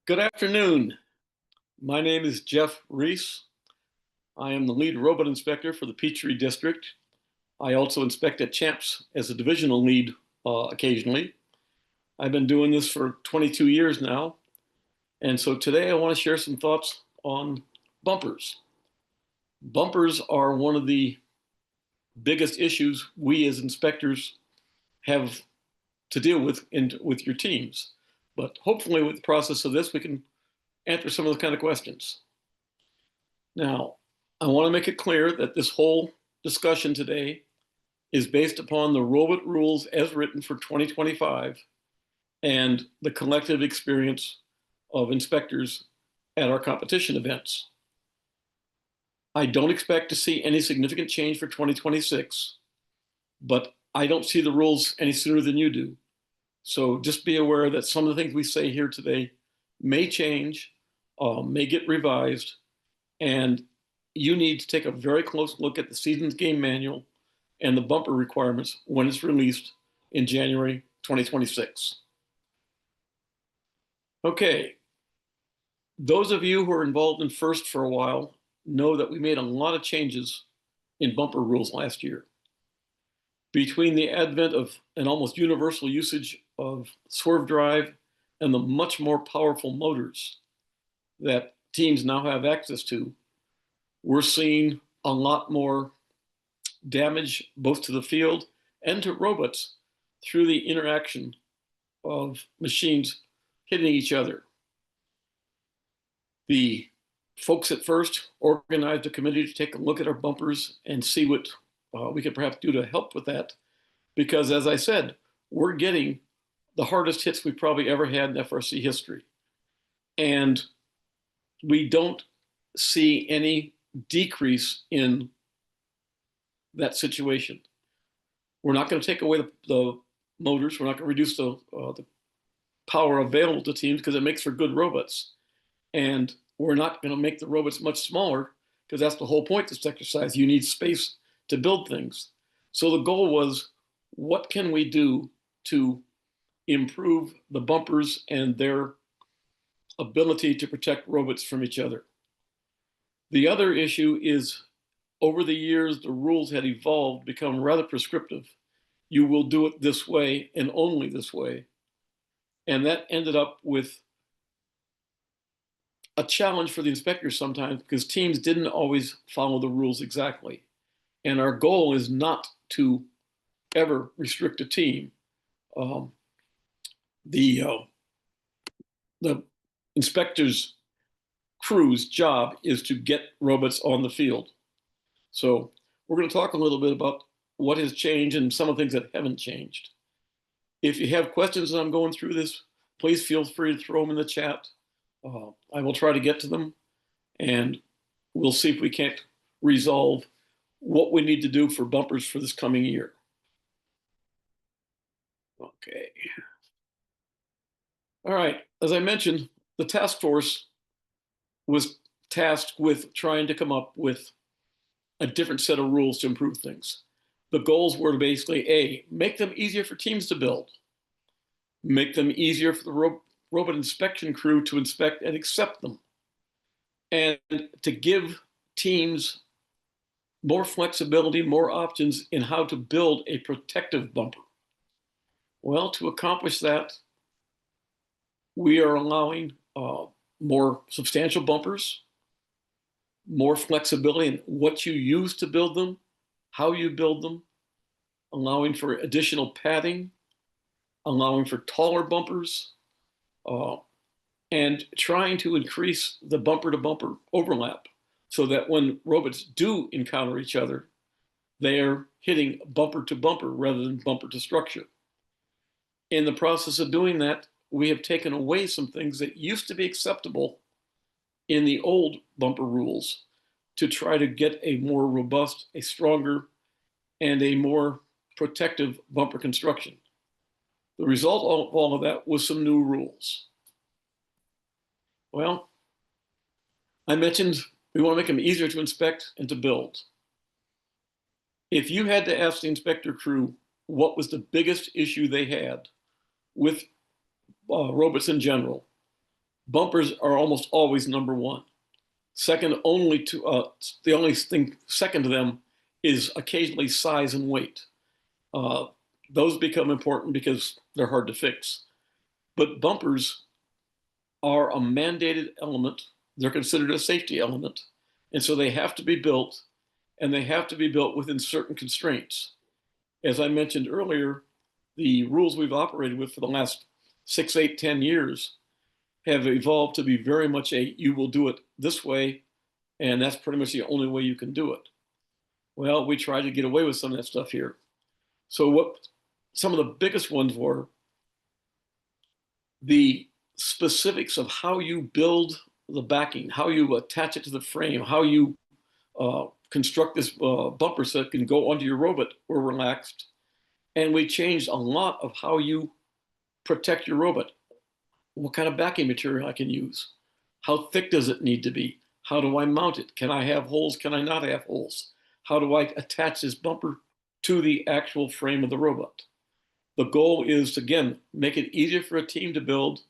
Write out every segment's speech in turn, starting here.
Good afternoon. My name is Jeff Rees. I am the lead robot inspector for the Peachtree District. I also inspect at Champs as a divisional lead occasionally. I've been doing this for 22 years now. And so today I want to share some thoughts on bumpers. Bumpers are one of the biggest issues we as inspectors have to deal with with your teams. But hopefully with the process of this, we can answer some of the kind of questions. Now, I want to make it clear that this whole discussion today is based upon the robot rules as written for 2025 and the collective experience of inspectors at our competition events. I don't expect to see any significant change for 2026, but I don't see the rules any sooner than you do. So just be aware that some of the things we say here today may change, may get revised, and you need to take a very close look at the season's game manual and the bumper requirements when it's released in January 2026. Okay, those of you who are involved in FIRST for a while know that we made a lot of changes in bumper rules last year. Between the advent of an almost universal usage of swerve drive and the much more powerful motors that teams now have access to, we're seeing a lot more damage both to the field and to robots through the interaction of machines hitting each other. The folks at FIRST organized a committee to take a look at our bumpers and see what we could perhaps do to help with that. Because as I said, we're getting the hardest hits we've probably ever had in FRC history. And we don't see any decrease in that situation. We're not going to take away the motors. We're not going to reduce the power available to teams because it makes for good robots. And we're not going to make the robots much smaller because that's the whole point of this exercise. You need space to build things. So the goal was, what can we do to improve the bumpers and their ability to protect robots from each other? The other issue is, over the years, the rules had evolved, become rather prescriptive. You will do it this way and only this way. And that ended up with a challenge for the inspectors sometimes because teams didn't always follow the rules exactly. And our goal is not to ever restrict a team. The inspector's crew's job is to get robots on the field. So we're going to talk a little bit about what has changed and some of the things that haven't changed. If you have questions as I'm going through this, please feel free to throw them in the chat. I will try to get to them, and we'll see if we can't resolve what we need to do for bumpers for this coming year. Okay. All right. As I mentioned, the task force was tasked with trying to come up with a different set of rules to improve things. The goals were to basically, A, make them easier for teams to build, make them easier for the robot inspection crew to inspect and accept them, and to give teams more flexibility, more options in how to build a protective bumper. Well, to accomplish that, we are allowing more substantial bumpers, more flexibility in what you use to build them, how you build them, allowing for additional padding, allowing for taller bumpers, and trying to increase the bumper-to-bumper overlap so that when robots do encounter each other, they're hitting bumper-to-bumper rather than bumper-to-structure. In the process of doing that, we have taken away some things that used to be acceptable in the old bumper rules to try to get a more robust, a stronger, and a more protective bumper construction. The result of all of that was some new rules. Well, I mentioned we want to make them easier to inspect and to build. If you had to ask the inspector crew what was the biggest issue they had with robots in general, Bumpers are almost always number one. Second only to the only thing second to them is occasionally size and weight. Uh, those become important because they're hard to fix. But bumpers are a mandated element. They're considered a safety element. And so they have to be built, and they have to be built within certain constraints. As I mentioned earlier, the rules we've operated with for the last 6, 8, 10 years have evolved to be very much a you will do it this way, and that's pretty much the only way you can do it. Well, we tried to get away with some of that stuff here. So what some of the biggest ones were the specifics of how you build the backing, how you attach it to the frame, how you construct this bumper so it can go onto your robot were relaxed. And we changed a lot of how you protect your robot. What kind of backing material I can use? How thick does it need to be? How do I mount it? Can I have holes? Can I not have holes? How do I attach this bumper to the actual frame of the robot? The goal is to, again, make it easier for a team to build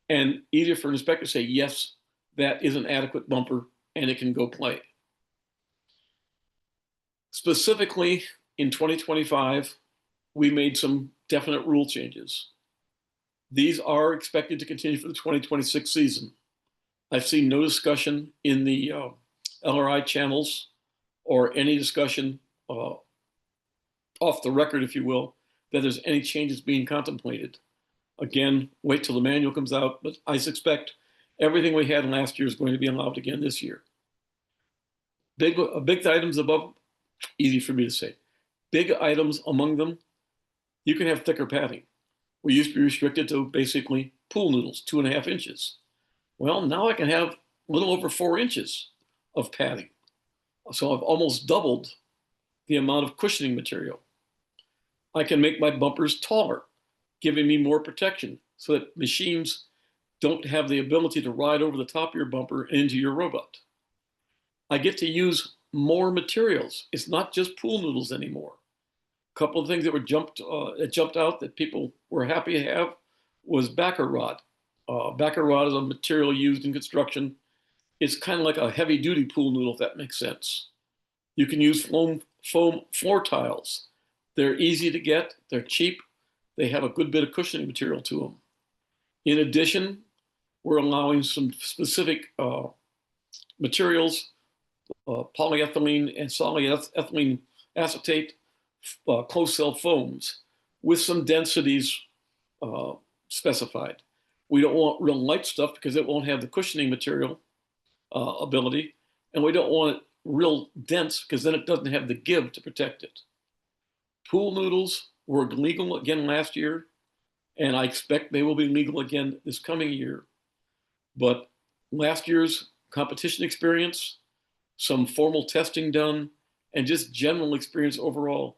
and easier for an inspector to say, yes, that is an adequate bumper and it can go play. Specifically, in 2025, we made some definite rule changes. These are expected to continue for the 2026 season. I've seen no discussion in the LRI channels or any discussion off the record, if you will, that there's any changes being contemplated. Again, wait till the manual comes out, but I suspect everything we had last year is going to be allowed again this year. Big items above, easy for me to say. Big items among them, you can have thicker padding. We used to be restricted to basically pool noodles, 2.5 inches. Well, now I can have a little over 4 inches of padding. So I've almost doubled the amount of cushioning material. I can make my bumpers taller, giving me more protection so that machines don't have the ability to ride over the top of your bumper into your robot. I get to use more materials. It's not just pool noodles anymore. A couple of things that were jumped out that people were happy to have was backer rod. Backer rod is a material used in construction. It's kind of like a heavy duty pool noodle, if that makes sense. You can use foam floor tiles. They're easy to get, they're cheap, they have a good bit of cushioning material to them. In addition, we're allowing some specific materials, polyethylene and polyethylene acetate, closed cell foams with some densities specified. We don't want real light stuff because it won't have the cushioning material ability, and we don't want it real dense because then it doesn't have the give to protect it. Pool noodles were legal again last year, and I expect they will be legal again this coming year. But last year's competition experience, some formal testing done, and just general experience overall,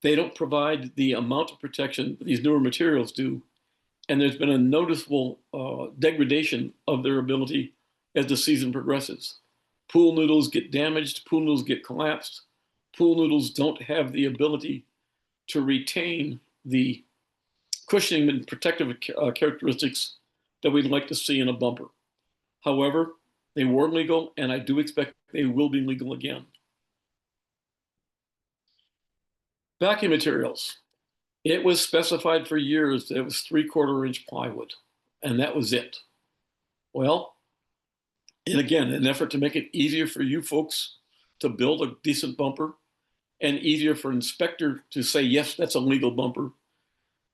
they don't provide the amount of protection that these newer materials do. And there's been a noticeable degradation of their ability as the season progresses. Pool noodles get damaged, pool noodles get collapsed, pool noodles don't have the ability to retain the cushioning and protective characteristics that we'd like to see in a bumper. However, they were legal, and I do expect they will be legal again. Backing materials. It was specified for years that it was 3/4 inch plywood, and that was it. Well, and again, in an effort to make it easier for you folks to build a decent bumper and easier for an inspector to say, yes, that's a legal bumper,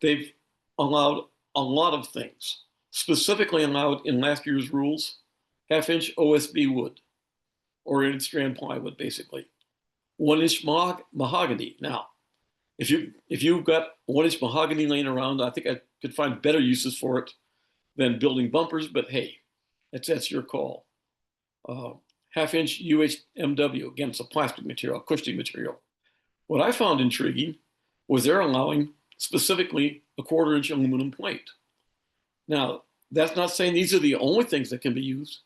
they've allowed a lot of things. Specifically allowed in last year's rules, 1/2 inch OSB wood, oriented strand plywood, basically. 1 inch mahogany. Now, if you've got 1 inch mahogany laying around, I think I could find better uses for it than building bumpers, but hey, that's your call. 1/2 inch UHMW, again, it's a plastic material, cushioning material. What I found intriguing was they're allowing specifically a 1/4 inch aluminum plate. Now, that's not saying these are the only things that can be used,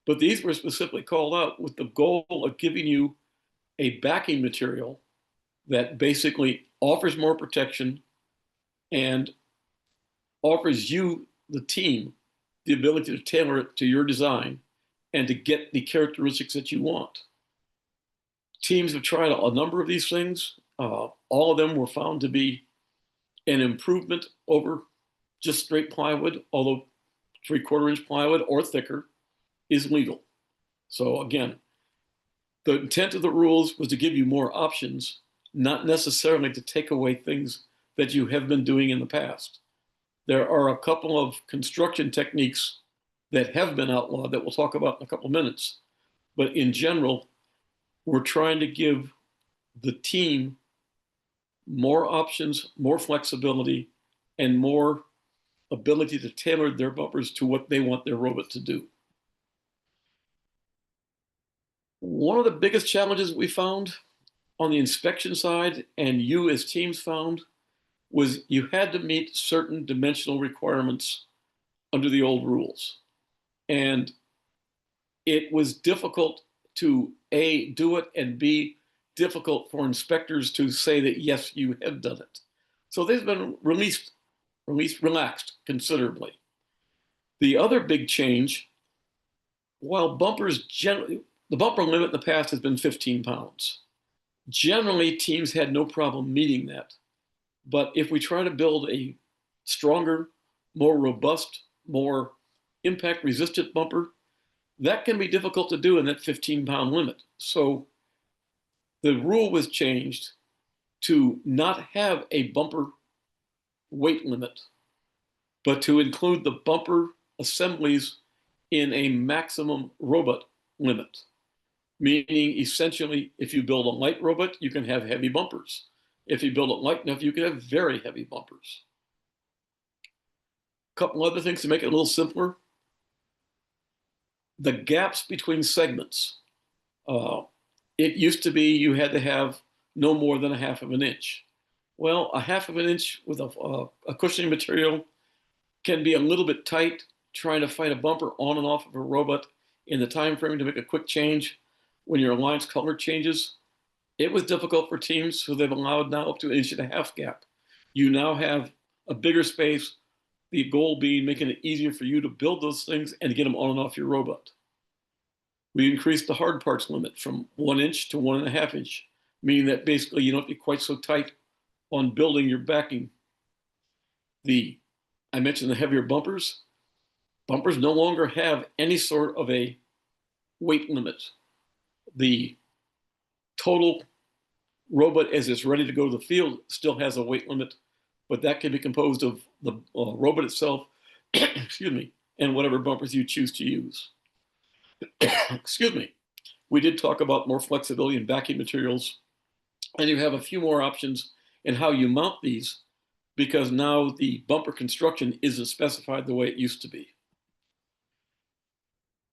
but these were specifically called out with the goal of giving you a backing material that basically offers more protection and offers you, the team, the ability to tailor it to your design and to get the characteristics that you want. Teams have tried a number of these things. All of them were found to be an improvement over just straight plywood, although 3/4 inch plywood or thicker is legal. So again, the intent of the rules was to give you more options, not necessarily to take away things that you have been doing in the past. There are a couple of construction techniques that have been outlawed that we'll talk about in a couple of minutes. But in general, we're trying to give the team more options, more flexibility, and more ability to tailor their bumpers to what they want their robot to do. One of the biggest challenges we found on the inspection side, and you as teams found, was you had to meet certain dimensional requirements under the old rules. And it was difficult to A, do it, and B, difficult for inspectors to say that, yes, you have done it. So they've been relaxed considerably. The other big change, while bumpers generally, the bumper limit in the past has been 15 pounds. Generally, teams had no problem meeting that. But if we try to build a stronger, more robust, more impact-resistant bumper, that can be difficult to do in that 15-pound limit. So the rule was changed to not have a bumper weight limit, but to include the bumper assemblies in a maximum robot limit. Meaning, essentially, if you build a light robot, you can have heavy bumpers. If you build it light enough, you can have very heavy bumpers. A couple other things to make it a little simpler. The gaps between segments. It used to be you had to have no more than 1/2 inch. Well, 1/2 inch with a cushioning material can be a little bit tight, trying to fight a bumper on and off of a robot in the time frame to make a quick change when your alliance color changes. It was difficult for teams, so they've allowed now up to 1.5 inch gap. You now have a bigger space, the goal being making it easier for you to build those things and to get them on and off your robot. We increased the hard parts limit from 1 inch to 1.5 inch, meaning that basically you don't be quite so tight on building your backing. I mentioned the heavier bumpers. Bumpers no longer have any sort of a weight limit. The total robot as it's ready to go to the field still has a weight limit, but that can be composed of the robot itself, excuse me, and whatever bumpers you choose to use. Excuse me. We did talk about more flexibility in backing materials, and you have a few more options in how you mount these, because now the bumper construction isn't specified the way it used to be.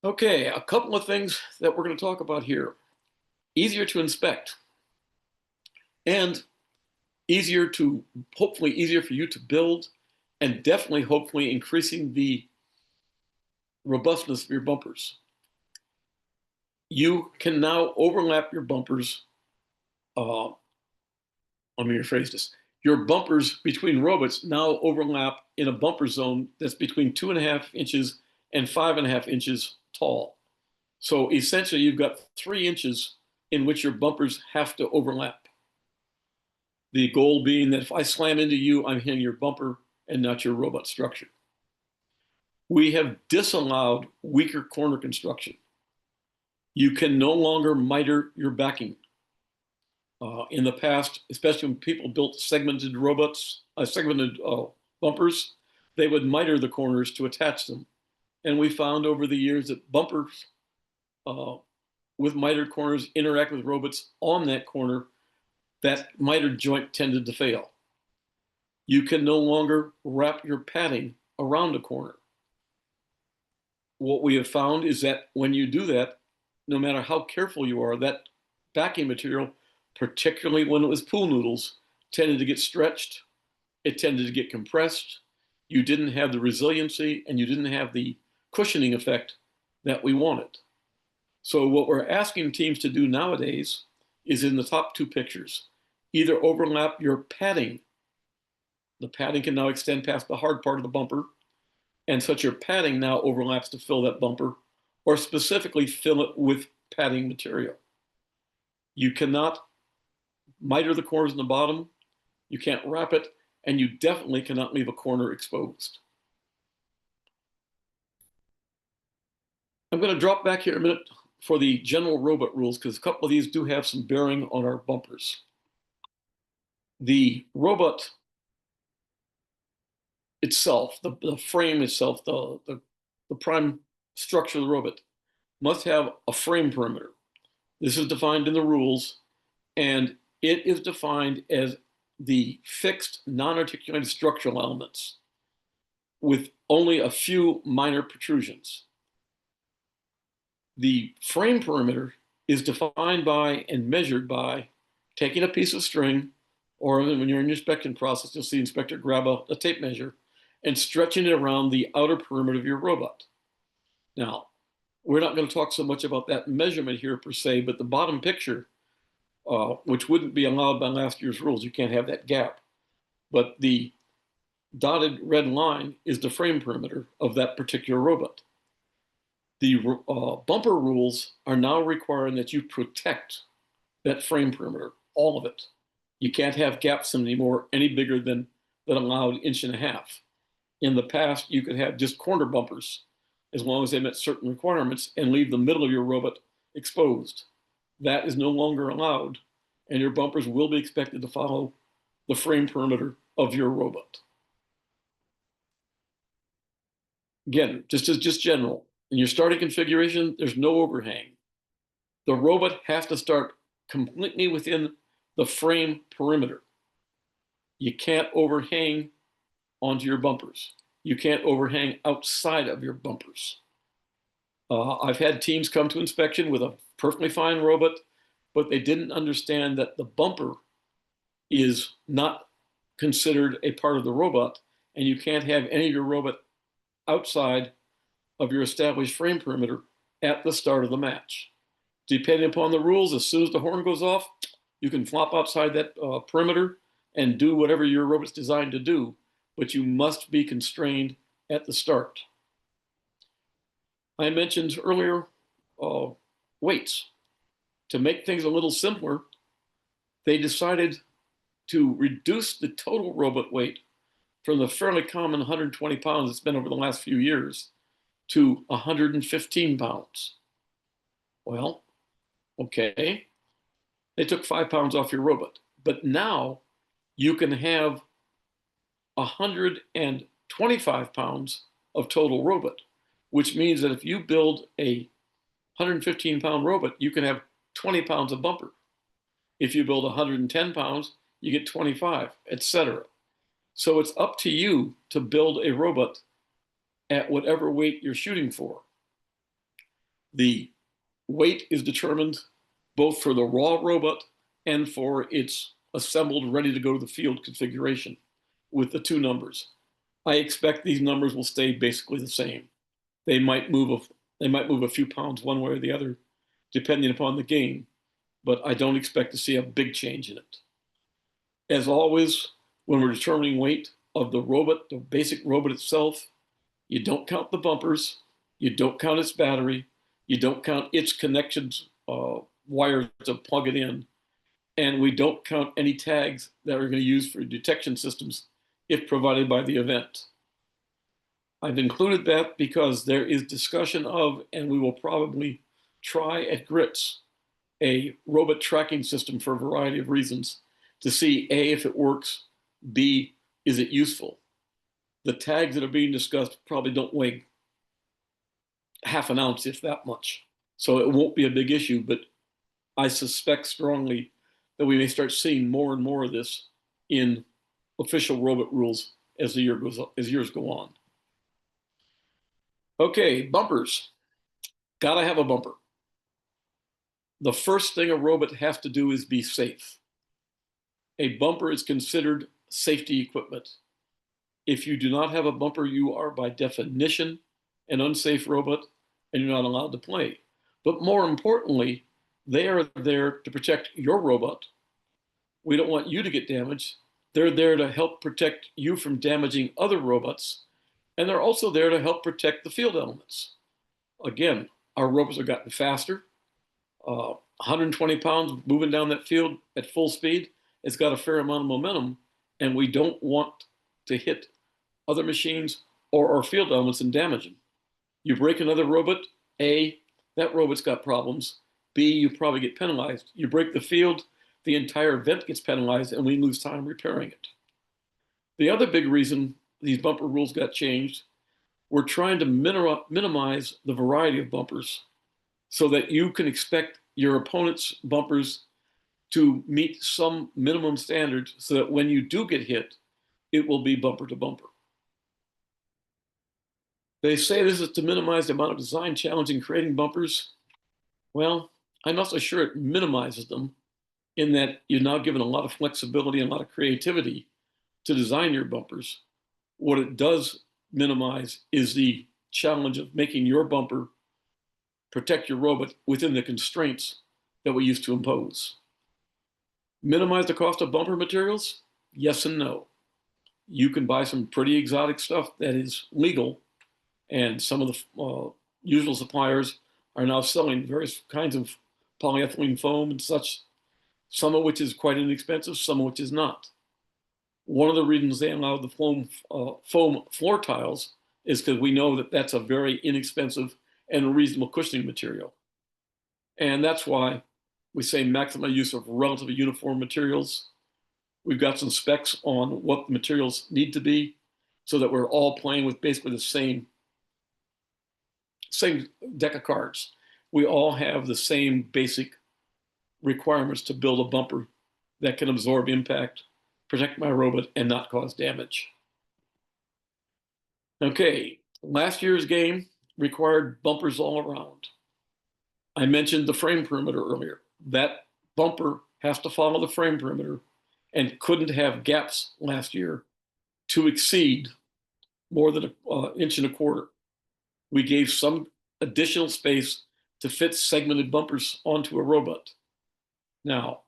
Okay, a couple of things that we're going to talk about here. Easier to inspect, and hopefully easier for you to build, and definitely, hopefully, increasing the robustness of your bumpers. You can now overlap your bumpers. Let me rephrase this. Your bumpers between robots now overlap in a bumper zone that's between 2.5 inches and 5.5 inches tall. So essentially, you've got 3 inches in which your bumpers have to overlap. The goal being that if I slam into you, I'm hitting your bumper and not your robot structure. We have disallowed weaker corner construction. You can no longer miter your backing. In the past, especially when people built segmented robots, segmented bumpers, they would miter the corners to attach them. And we found over the years that bumpers with mitered corners interact with robots on that corner, that mitered joint tended to fail. You can no longer wrap your padding around a corner. What we have found is that when you do that, no matter how careful you are, that backing material, particularly when it was pool noodles, tended to get stretched, it tended to get compressed, you didn't have the resiliency, and you didn't have the cushioning effect that we wanted. So what we're asking teams to do nowadays is in the top 2 pictures, either overlap your padding. The padding can now extend past the hard part of the bumper, and such your padding now overlaps to fill that bumper, or specifically fill it with padding material. You cannot miter the corners in the bottom, you can't wrap it, and you definitely cannot leave a corner exposed. I'm going to drop back here a minute for the general robot rules, because a couple of these do have some bearing on our bumpers. The robot itself, the frame itself, the prime structure of the robot, must have a frame perimeter. This is defined in the rules, and it is defined as the fixed, non-articulated structural elements with only a few minor protrusions. The frame perimeter is defined by and measured by taking a piece of string, or when you're in your inspection process, you'll see the inspector grab a tape measure and stretching it around the outer perimeter of your robot. Now, we're not going to talk so much about that measurement here per se, but the bottom picture, which wouldn't be allowed by last year's rules, you can't have that gap. But the dotted red line is the frame perimeter of that particular robot. The bumper rules are now requiring that you protect that frame perimeter, all of it. You can't have gaps anymore any bigger than allowed 1.5 inches. In the past, you could have just corner bumpers as long as they met certain requirements and leave the middle of your robot exposed. That is no longer allowed, and your bumpers will be expected to follow the frame perimeter of your robot. Again, just general. In your starting configuration, there's no overhang. The robot has to start completely within the frame perimeter. You can't overhang onto your bumpers. You can't overhang outside of your bumpers. I've had teams come to inspection with a perfectly fine robot, but they didn't understand that the bumper is not considered a part of the robot, and you can't have any of your robot outside of your established frame perimeter at the start of the match. Depending upon the rules, as soon as the horn goes off, you can flop outside that perimeter and do whatever your robot's designed to do, but you must be constrained at the start. I mentioned earlier weights. To make things a little simpler, they decided to reduce the total robot weight from the fairly common 120 pounds it's been over the last few years to 115 pounds. Well, okay, they took 5 pounds off your robot, but now you can have 125 pounds of total robot, which means that if you build a 115-pound robot, you can have 20 pounds of bumper. If you build 110 pounds, you get 25, etc. So it's up to you to build a robot at whatever weight you're shooting for. The weight is determined both for the raw robot and for its assembled, ready to go to the field configuration with the two numbers. I expect these numbers will stay basically the same. They might move a few pounds one way or the other, depending upon the game, but I don't expect to see a big change in it. As always, when we're determining weight of the robot, the basic robot itself, you don't count the bumpers, you don't count its battery, you don't count its connections, wires to plug it in, and we don't count any tags that are going to use for detection systems if provided by the event. I've included that because there is discussion of, and we will probably try at GRITS, a robot tracking system for a variety of reasons to see A, if it works, B, is it useful? The tags that are being discussed probably don't weigh half an ounce, if that much. So it won't be a big issue, but I suspect strongly that we may start seeing more and more of this in official robot rules as years go on. Okay, bumpers. Gotta have a bumper. The first thing a robot has to do is be safe. A bumper is considered safety equipment. If you do not have a bumper, you are by definition an unsafe robot and you're not allowed to play. But more importantly, they are there to protect your robot. We don't want you to get damaged. They're there to help protect you from damaging other robots. And they're also there to help protect the field elements. Again, our ropers have gotten faster. 120 pounds moving down that field at full speed, it's got a fair amount of momentum, and we don't want to hit other machines or our field elements and damage them. You break another robot, A, that robot's got problems. B, you probably get penalized. You break the field, the entire event gets penalized, and we lose time repairing it. The other big reason these bumper rules got changed, we're trying to minimize the variety of bumpers so that you can expect your opponent's bumpers to meet some minimum standards so that when you do get hit, it will be bumper to bumper. They say this is to minimize the amount of design challenge in creating bumpers. Well, I'm not so sure it minimizes them in that you're now given a lot of flexibility and a lot of creativity to design your bumpers. What it does minimize is the challenge of making your bumper protect your robot within the constraints that we used to impose. Minimize the cost of bumper materials? Yes and no. You can buy some pretty exotic stuff that is legal, and some of the usual suppliers are now selling various kinds of polyethylene foam and such, some of which is quite inexpensive, some of which is not. One of the reasons they allow the foam floor tiles is because we know that that's a very inexpensive and reasonable cushioning material. And that's why we say maximum use of relatively uniform materials. We've got some specs on what the materials need to be so that we're all playing with basically the same deck of cards. We all have the same basic requirements to build a bumper that can absorb impact, protect my robot, and not cause damage. Okay, last year's game required bumpers all around. I mentioned the frame perimeter earlier. That bumper has to follow the frame perimeter and couldn't have gaps last year to exceed more than an inch and a quarter. We gave some additional space to fit segmented bumpers onto a robot. Now,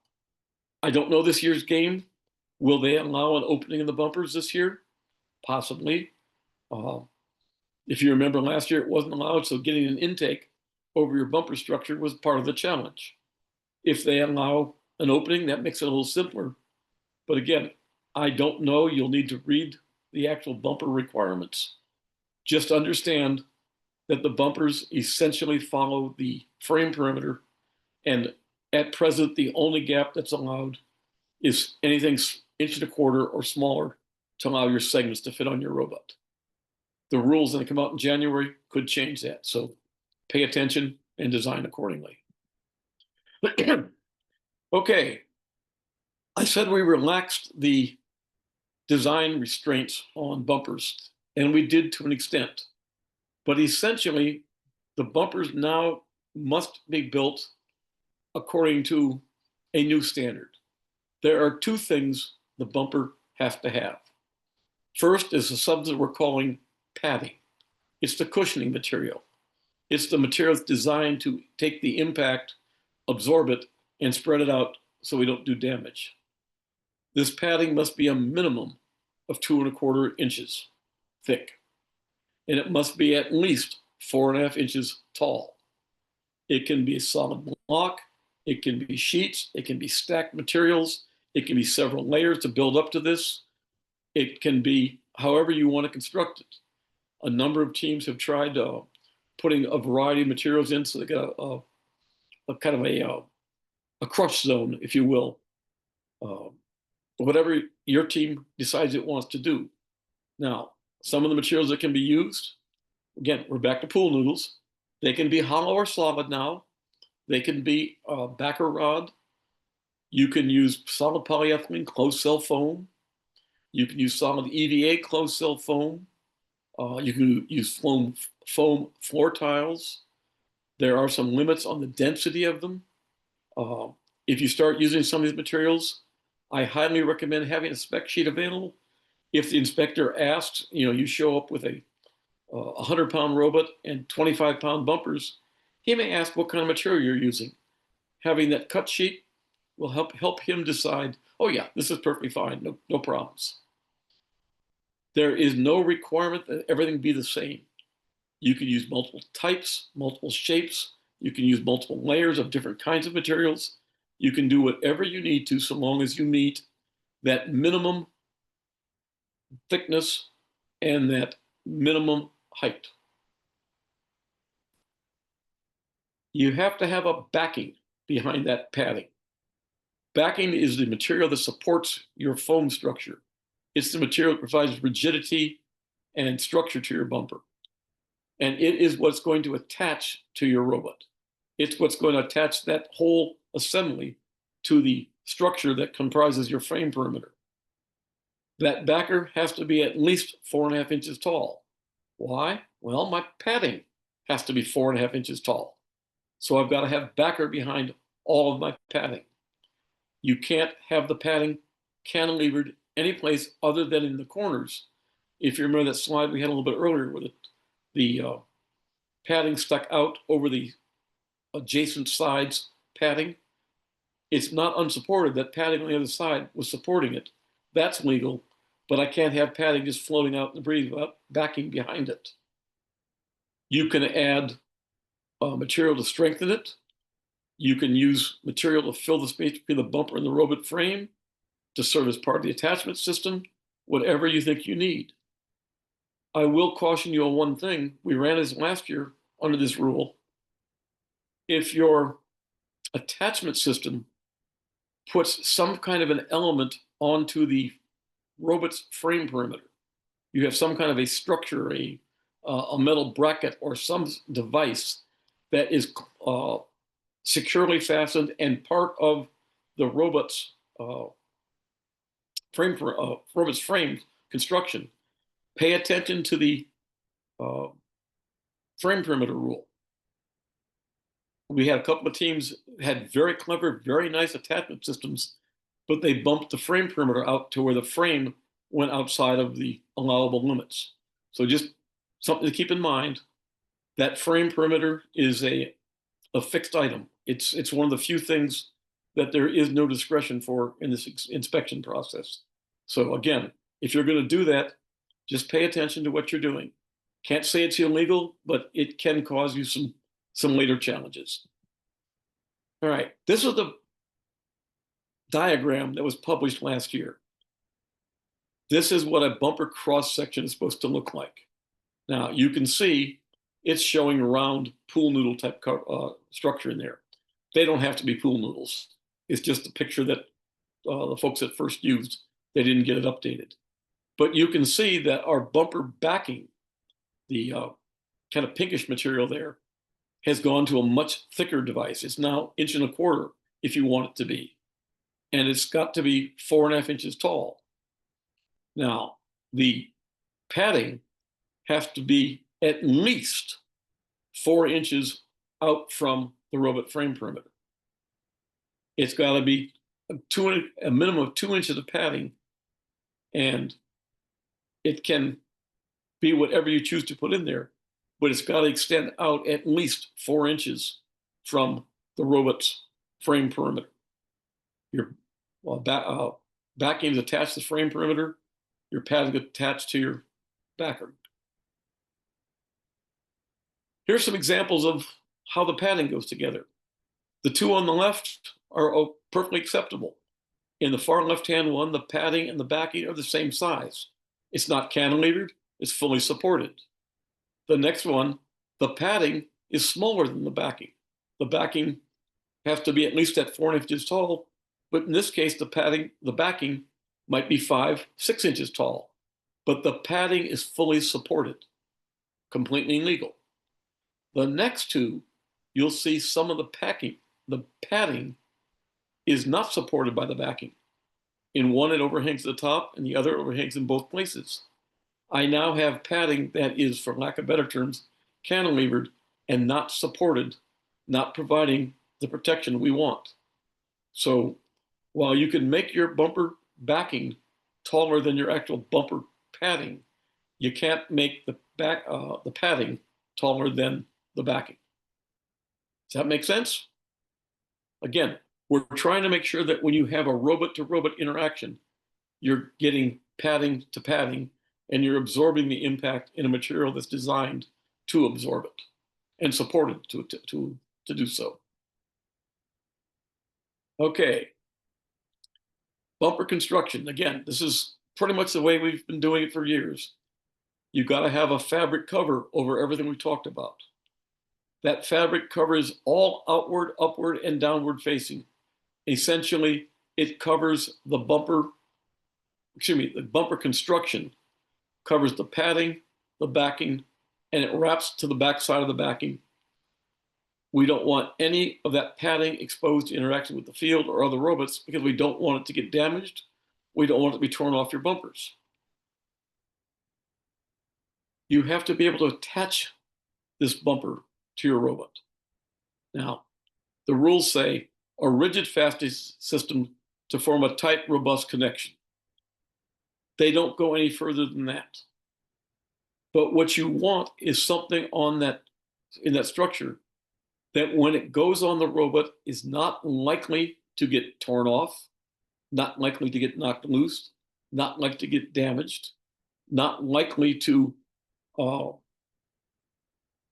I don't know this year's game. Will they allow an opening in the bumpers this year? Possibly. If you remember last year, it wasn't allowed, so getting an intake over your bumper structure was part of the challenge. If they allow an opening, that makes it a little simpler. But again, I don't know. You'll need to read the actual bumper requirements. Just understand that the bumpers essentially follow the frame perimeter, and at present, the only gap that's allowed is anything inch and a quarter or smaller to allow your segments to fit on your robot. The rules that come out in January could change that, so pay attention and design accordingly. Okay, I said we relaxed the design restraints on bumpers, and we did to an extent. But essentially, the bumpers now must be built according to a new standard. There are two things the bumper has to have. First is the substance we're calling padding. It's the cushioning material. It's the material that's designed to take the impact, absorb it, and spread it out so we don't do damage. This padding must be a minimum of 2¼ inches thick, and it must be at least 4½ inches tall. It can be a solid block, it can be sheets, it can be stacked materials, it can be several layers to build up to this. It can be however you want to construct it. A number of teams have tried putting a variety of materials in so they get a kind of a crush zone, if you will. Whatever your team decides it wants to do. Now, some of the materials that can be used, again, we're back to pool noodles. They can be hollow or solid now. They can be backer rod. You can use solid polyethylene closed cell foam. You can use solid EVA closed cell foam. You can use foam floor tiles. There are some limits on the density of them. If you start using some of these materials, I highly recommend having a spec sheet available. If the inspector asks, you show up with a 100-pound robot and 25-pound bumpers, he may ask what kind of material you're using. Having that cut sheet will help him decide, oh yeah, this is perfectly fine, no problems. There is no requirement that everything be the same. You can use multiple types, multiple shapes. You can use multiple layers of different kinds of materials. You can do whatever you need to so long as you meet that minimum thickness and that minimum height. You have to have a backing behind that padding. Backing is the material that supports your foam structure. It's the material that provides rigidity and structure to your bumper. And it is what's going to attach to your robot. It's what's going to attach that whole assembly to the structure that comprises your frame perimeter. That backer has to be at least 4.5 inches tall. Why? Well, my padding has to be 4.5 inches tall. So I've got to have backer behind all of my padding. You can't have the padding cantilevered any place other than in the corners. If you remember that slide we had a little bit earlier where the padding stuck out over the adjacent sides padding, it's not unsupported. That padding on the other side was supporting it. That's legal, but I can't have padding just floating out in the breeze without backing behind it. You can add material to strengthen it. You can use material to fill the space between the bumper and the robot frame to serve as part of the attachment system, whatever you think you need. I will caution you on one thing. We ran this last year under this rule. If your attachment system puts some kind of an element onto the robot's frame perimeter, you have some kind of a structure, a metal bracket or some device that is securely fastened and part of the robot's frame construction, pay attention to the frame perimeter rule. We had a couple of teams had very clever, very nice attachment systems, but they bumped the frame perimeter out to where the frame went outside of the allowable limits. So just something to keep in mind. That frame perimeter is a fixed item. It's one of the few things that there is no discretion for in this inspection process. So again, if you're going to do that, just pay attention to what you're doing. Can't say it's illegal, but it can cause you some later challenges. All right, this is the diagram that was published last year. This is what a bumper cross section is supposed to look like. Now you can see it's showing round pool noodle type structure in there. They don't have to be pool noodles. It's just a picture that the folks at FIRST used. They didn't get it updated. But you can see that our bumper backing, the kind of pinkish material there, has gone to a much thicker device. It's now 1.25 inches if you want it to be. And it's got to be 4.5 inches tall. Now, the padding has to be at least 4 inches out from the robot frame perimeter. It's got to be a minimum of 2 inches of padding, and it can be whatever you choose to put in there, but it's got to extend out at least 4 inches from the robot's frame perimeter. Your backing is attached to the frame perimeter. Your padding is attached to your backer. Here's some examples of how the padding goes together. The two on the left are perfectly acceptable. In the far left-hand one, the padding and the backing are the same size. It's not cantilevered, it's fully supported. The next one, the padding is smaller than the backing. The backing has to be at least at 4 inches tall, but in this case, the backing might be 5, 6 inches tall, but the padding is fully supported, completely legal. The next two, you'll see some of the padding is not supported by the backing. In one, it overhangs the top, and the other overhangs in both places. I now have padding that is, for lack of better terms, cantilevered and not supported, not providing the protection we want. So while you can make your bumper backing taller than your actual bumper padding, you can't make the padding taller than the backing. Does that make sense? Again, we're trying to make sure that when you have a robot-to-robot interaction, you're getting padding to padding and you're absorbing the impact in a material that's designed to absorb it and supported to do so. Okay, bumper construction. Again, this is pretty much the way we've been doing it for years. You've got to have a fabric cover over everything we talked about. That fabric covers all outward, upward, and downward facing. Essentially, it covers the bumper, the bumper construction covers the padding, the backing, and it wraps to the back side of the backing. We don't want any of that padding exposed to interaction with the field or other robots because we don't want it to get damaged. We don't want it to be torn off your bumpers. You have to be able to attach this bumper to your robot. Now, the rules say a rigid fastening system to form a tight, robust connection. They don't go any further than that. But what you want is something on that, in that structure, that when it goes on the robot is not likely to get torn off, not likely to get knocked loose, not likely to get damaged, not likely to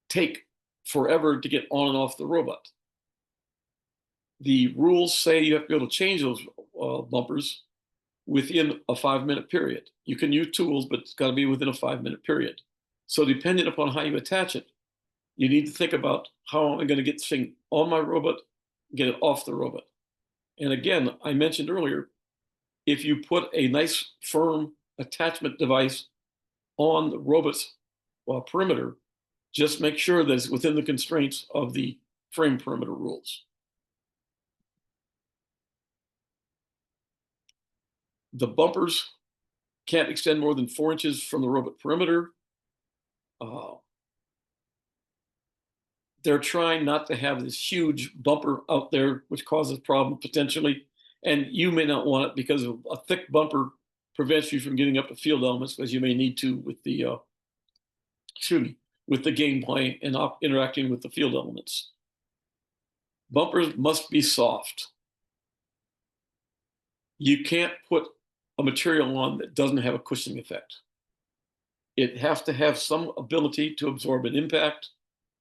take forever to get on and off the robot. The rules say you have to be able to change those bumpers within a 5-minute period. You can use tools, but it's got to be within a 5-minute period. So depending upon how you attach it, you need to think about how am I going to get this thing on my robot, get it off the robot. And again, I mentioned earlier, if you put a nice firm attachment device on the robot's perimeter, just make sure that it's within the constraints of the frame perimeter rules. The bumpers can't extend more than 4 inches from the robot perimeter. They're trying not to have this huge bumper out there, which causes problems potentially. And you may not want it because of a thick bumper prevents you from getting up to field elements, as you may need to with the with the gameplay and interacting with the field elements. Bumpers must be soft. You can't put a material on that doesn't have a cushioning effect. It has to have some ability to absorb an impact,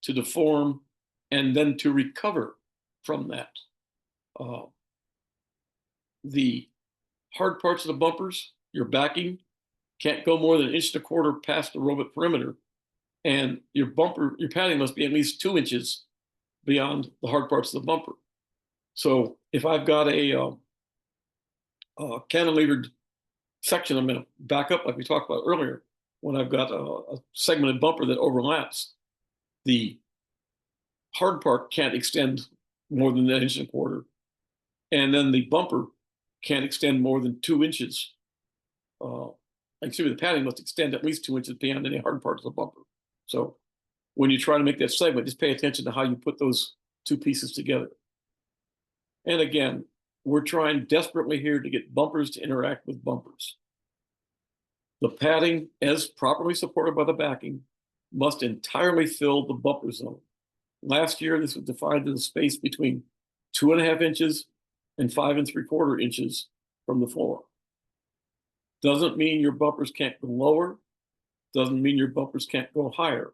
to deform, and then to recover from that. The hard parts of the bumpers, your backing, can't go more than 1.25 inches past the robot perimeter, and your padding must be at least 2 inches beyond the hard parts of the bumper. So if I've got a cantilevered section, I'm going to back up like we talked about earlier. When I've got a segmented bumper that overlaps, the hard part can't extend more than 1.25 inches, and then the bumper can't extend more than 2 inches. The padding must extend at least 2 inches beyond any hard parts of the bumper. So when you try to make that segment, just pay attention to how you put those two pieces together. And again, we're trying desperately here to get bumpers to interact with bumpers. The padding, as properly supported by the backing, must entirely fill the bumper zone. Last year, this was defined as a space between 2.5 inches and 5.75 inches from the floor. Doesn't mean your bumpers can't go lower, doesn't mean your bumpers can't go higher,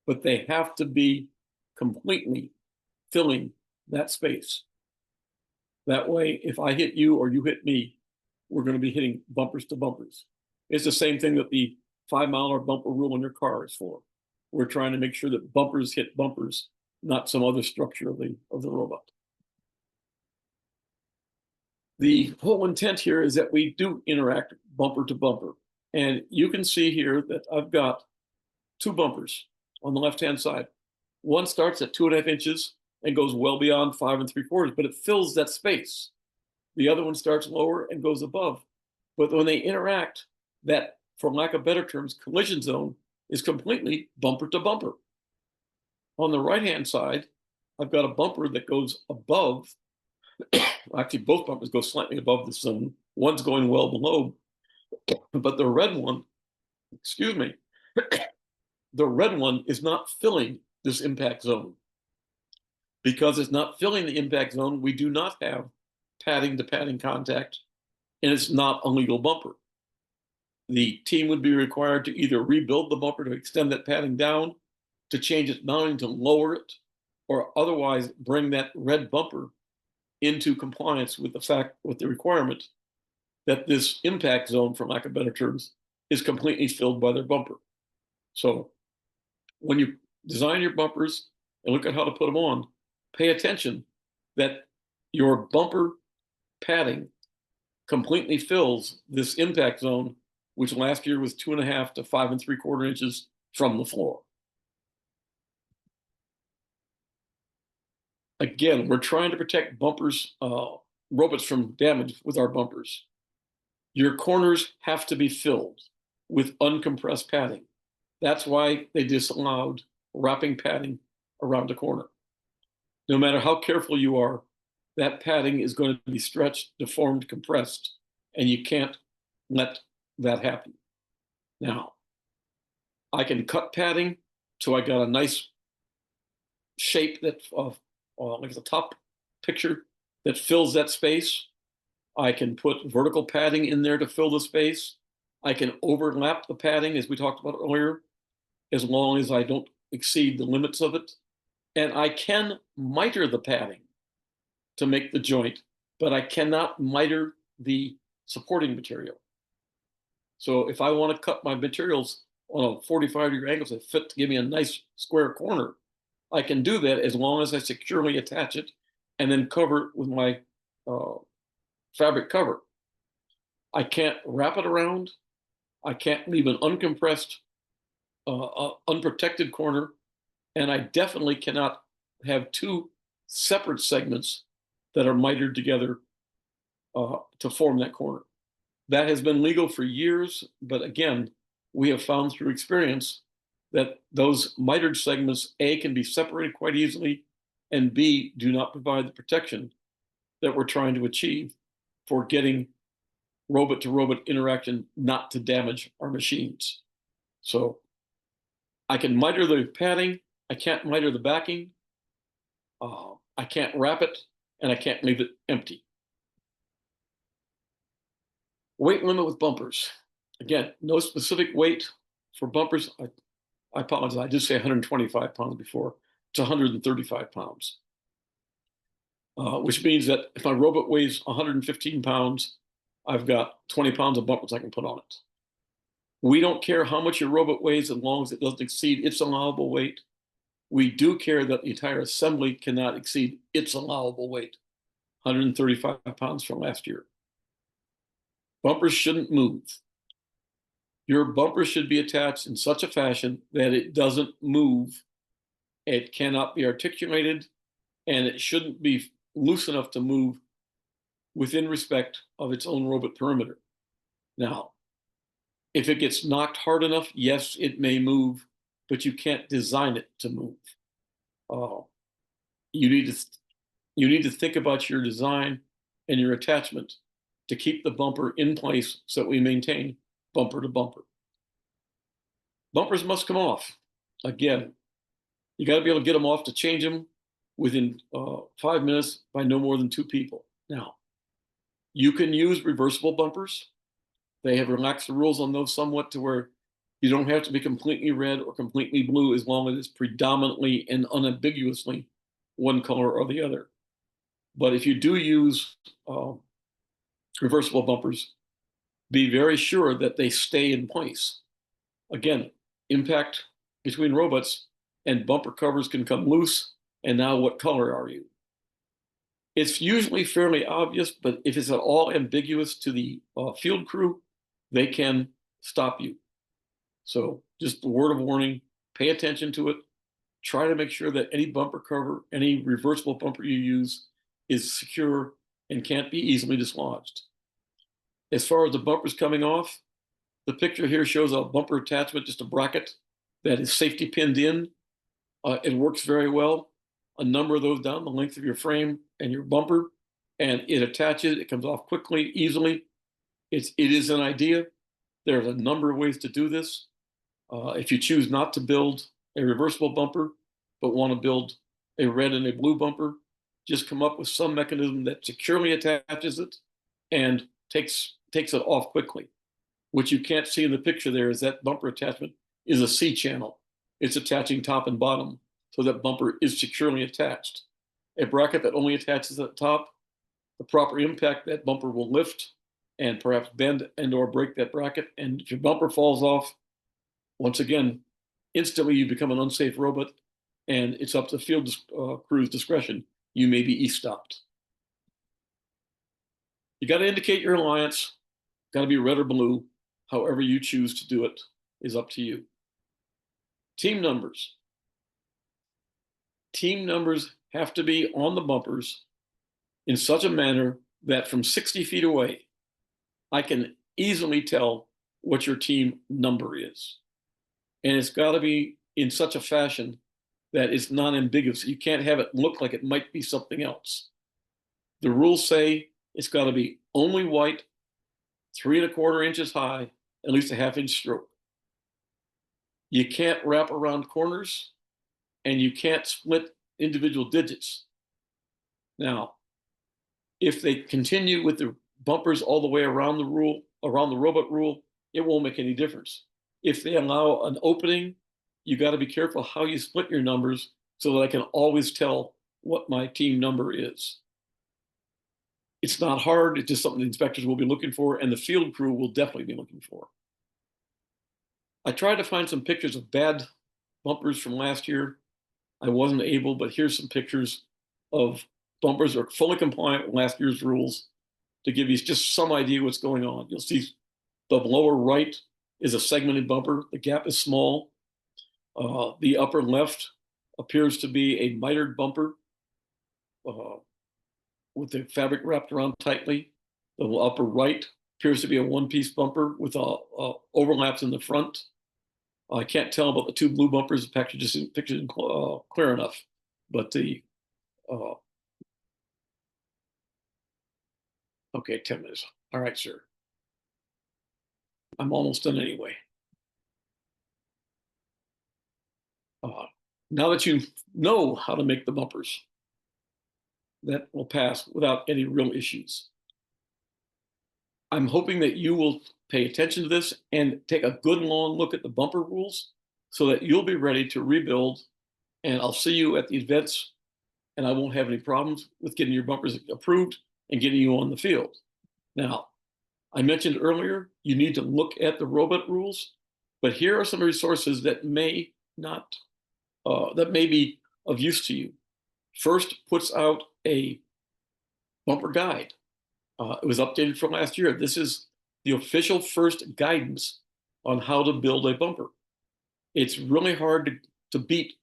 but they have to be completely filling that space. That way, if I hit you or you hit me, we're going to be hitting bumpers to bumpers. It's the same thing that the 5-mile bumper rule in your car is for. We're trying to make sure that bumpers hit bumpers, not some other structure of the robot. The whole intent here is that we do interact bumper to bumper. And you can see here that I've got 2 bumpers on the left-hand side. One starts at 2.5 inches and goes well beyond 5.75, but it fills that space. The other one starts lower and goes above. But when they interact, that, for lack of better terms, collision zone is completely bumper to bumper. On the right-hand side, I've got a bumper that goes above. Actually, both bumpers go slightly above the zone. One's going well below, but the red one, the red one is not filling this impact zone. Because it's not filling the impact zone, we do not have padding to padding contact, and it's not a legal bumper. the team would be required to either rebuild the bumper to extend that padding down, to change its mounting to lower it, or otherwise bring that red bumper into compliance with the requirement that this impact zone, for lack of better terms, is completely filled by their bumper. So when you design your bumpers and look at how to put them on, pay attention that your bumper padding completely fills this impact zone, which last year was 2.5 to 5 3/4 inches from the floor. Again, we're trying to protect bumpers, robots from damage with our bumpers. Your corners have to be filled with uncompressed padding. That's why they disallowed wrapping padding around the corner. No matter how careful you are, that padding is going to be stretched, deformed, compressed, and you can't let that happen. Now, I can cut padding so I got a nice shape that, like the top picture, that fills that space. I can put vertical padding in there to fill the space. I can overlap the padding, as we talked about earlier, as long as I don't exceed the limits of it. And I can miter the padding to make the joint, but I cannot miter the supporting material. So if I want to cut my materials on a 45-degree angle to fit to give me a nice square corner, I can do that as long as I securely attach it and then cover it with my fabric cover. I can't wrap it around. I can't leave an uncompressed, unprotected corner, and I definitely cannot have two separate segments that are mitered together to form that corner. That has been legal for years, but again, we have found through experience that those mitered segments, A, can be separated quite easily, and B, do not provide the protection that we're trying to achieve for getting robot-to-robot interaction not to damage our machines. So I can miter the padding, I can't miter the backing, I can't wrap it, and I can't leave it empty. Weight limit with bumpers. Again, no specific weight for bumpers. I apologize, I did say 125 pounds before. It's 135 pounds, which means that if my robot weighs 115 pounds, I've got 20 pounds of bumpers I can put on it. We don't care how much your robot weighs as long as it doesn't exceed its allowable weight. We do care that the entire assembly cannot exceed its allowable weight, 135 pounds from last year. Bumpers shouldn't move. Your bumper should be attached in such a fashion that it doesn't move. It cannot be articulated, and it shouldn't be loose enough to move within respect of its own robot perimeter. Now, if it gets knocked hard enough, yes, it may move, but you can't design it to move. You need to think about your design and your attachment to keep the bumper in place so that we maintain bumper to bumper. Bumpers must come off. Again, you got to be able to get them off to change them within 5 minutes by no more than 2 people. Now, you can use reversible bumpers. They have relaxed the rules on those somewhat to where you don't have to be completely red or completely blue as long as it's predominantly and unambiguously one color or the other. But if you do use reversible bumpers, be very sure that they stay in place. Again, impact between robots and bumper covers can come loose, and now what color are you? It's usually fairly obvious, but if it's at all ambiguous to the field crew, they can stop you. So just a word of warning, pay attention to it. Try to make sure that any bumper cover, any reversible bumper you use is secure and can't be easily dislodged. As far as the bumpers coming off, the picture here shows a bumper attachment, just a bracket that is safety pinned in. It works very well. A number of those down the length of your frame and your bumper, and it attaches, it comes off quickly, easily. It is an idea. There's a number of ways to do this. If you choose not to build a reversible bumper, but want to build a red and a blue bumper, just come up with some mechanism that securely attaches it and takes it off quickly. What you can't see in the picture there is that bumper attachment is a C channel. It's attaching top and bottom, so that bumper is securely attached. A bracket that only attaches at the top, the proper impact, that bumper will lift and perhaps bend and or break that bracket. And if your bumper falls off, once again, instantly you become an unsafe robot, and it's up to the field crew's discretion. You may be e-stopped. You got to indicate your alliance, got to be red or blue. However you choose to do it is up to you. Team numbers. Team numbers have to be on the bumpers in such a manner that from 60 feet away, I can easily tell what your team number is. And it's got to be in such a fashion that it's non-ambiguous. You can't have it look like it might be something else. The rules say it's got to be only white, 3 1/4 inches high, at least a ½ inch stroke. You can't wrap around corners, and you can't split individual digits. Now, if they continue with the bumpers all the way around the robot rule, it won't make any difference. If they allow an opening, you got to be careful how you split your numbers so that I can always tell what my team number is. It's not hard. It's just something the inspectors will be looking for, and the field crew will definitely be looking for. I tried to find some pictures of bad bumpers from last year. I wasn't able, but here's some pictures of bumpers that are fully compliant with last year's rules to give you just some idea what's going on. You'll see the lower right is a segmented bumper. The gap is small. The upper left appears to be a mitered bumper with the fabric wrapped around tightly. The upper right appears to be a one-piece bumper with overlaps in the front. I can't tell about the 2 blue bumpers. The picture just isn't clear enough. But the okay, 10 minutes. All right, sir. I'm almost done anyway. Now that you know how to make the bumpers, that will pass without any real issues. I'm hoping that you will pay attention to this and take a good long look at the bumper rules so that you'll be ready to rebuild. And I'll see you at the events, and I won't have any problems with getting your bumpers approved and getting you on the field. Now, I mentioned earlier, you need to look at the robot rules, but here are some resources that may be of use to you. FIRST puts out a bumper guide. It was updated from last year. This is the official FIRST guidance on how to build a bumper. It's really hard to beat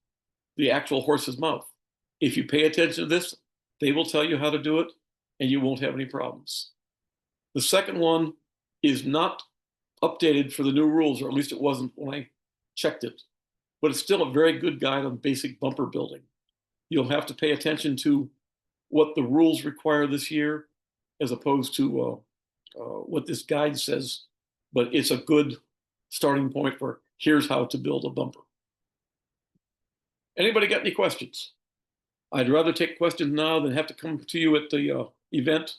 the actual horse's mouth. If you pay attention to this, they will tell you how to do it, and you won't have any problems. The second one is not updated for the new rules, or at least it wasn't when I checked it, but it's still a very good guide on basic bumper building. You'll have to pay attention to what the rules require this year as opposed to what this guide says, but it's a good starting point for here's how to build a bumper. Anybody got any questions? I'd rather take questions now than have to come to you at the event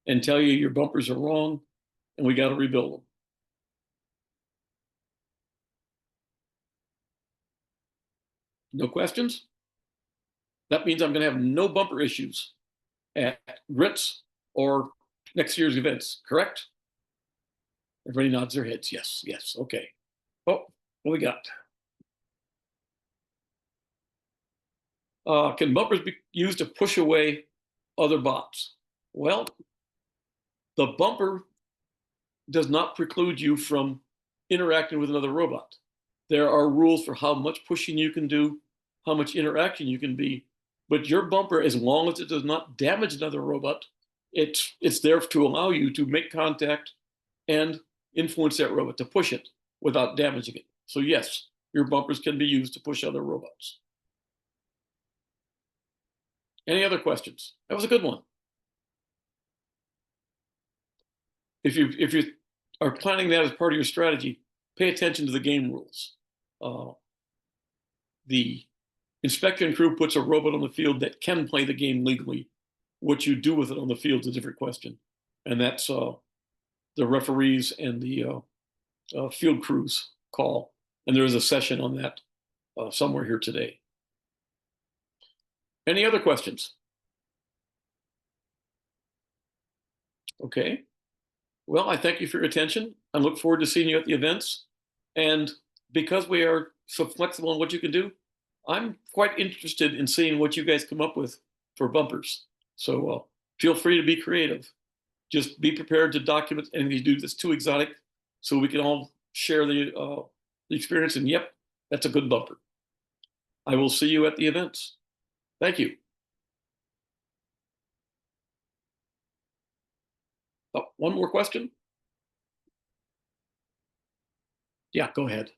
and tell you your bumpers are wrong and we got to rebuild them. No questions? That means I'm going to have no bumper issues at grits or next year's events, correct? Everybody nods their heads. Yes, yes, okay. Oh, what we got? Can bumpers be used to push away other bots? Well, the bumper does not preclude you from interacting with another robot. There are rules for how much pushing you can do, how much interaction you can be, but your bumper, as long as it does not damage another robot, it's there to allow you to make contact and influence that robot, to push it without damaging it. So yes, your bumpers can be used to push other robots. Any other questions? That was a good one. If you are planning that as part of your strategy, pay attention to the game rules. The inspection crew puts a robot on the field that can play the game legally. What you do with it on the field is a different question. And that's the referees and the field crews call. And there is a session on that somewhere here today. Any other questions? Okay. Well, I thank you for your attention. I look forward to seeing you at the events. And because we are so flexible in what you can do, I'm quite interested in seeing what you guys come up with for bumpers. So feel free to be creative. Just be prepared to document anything you do that's too exotic so we can all share the experience. And yep, that's a good bumper. I will see you at the events. Thank you. Oh, one more question? Yeah, go ahead.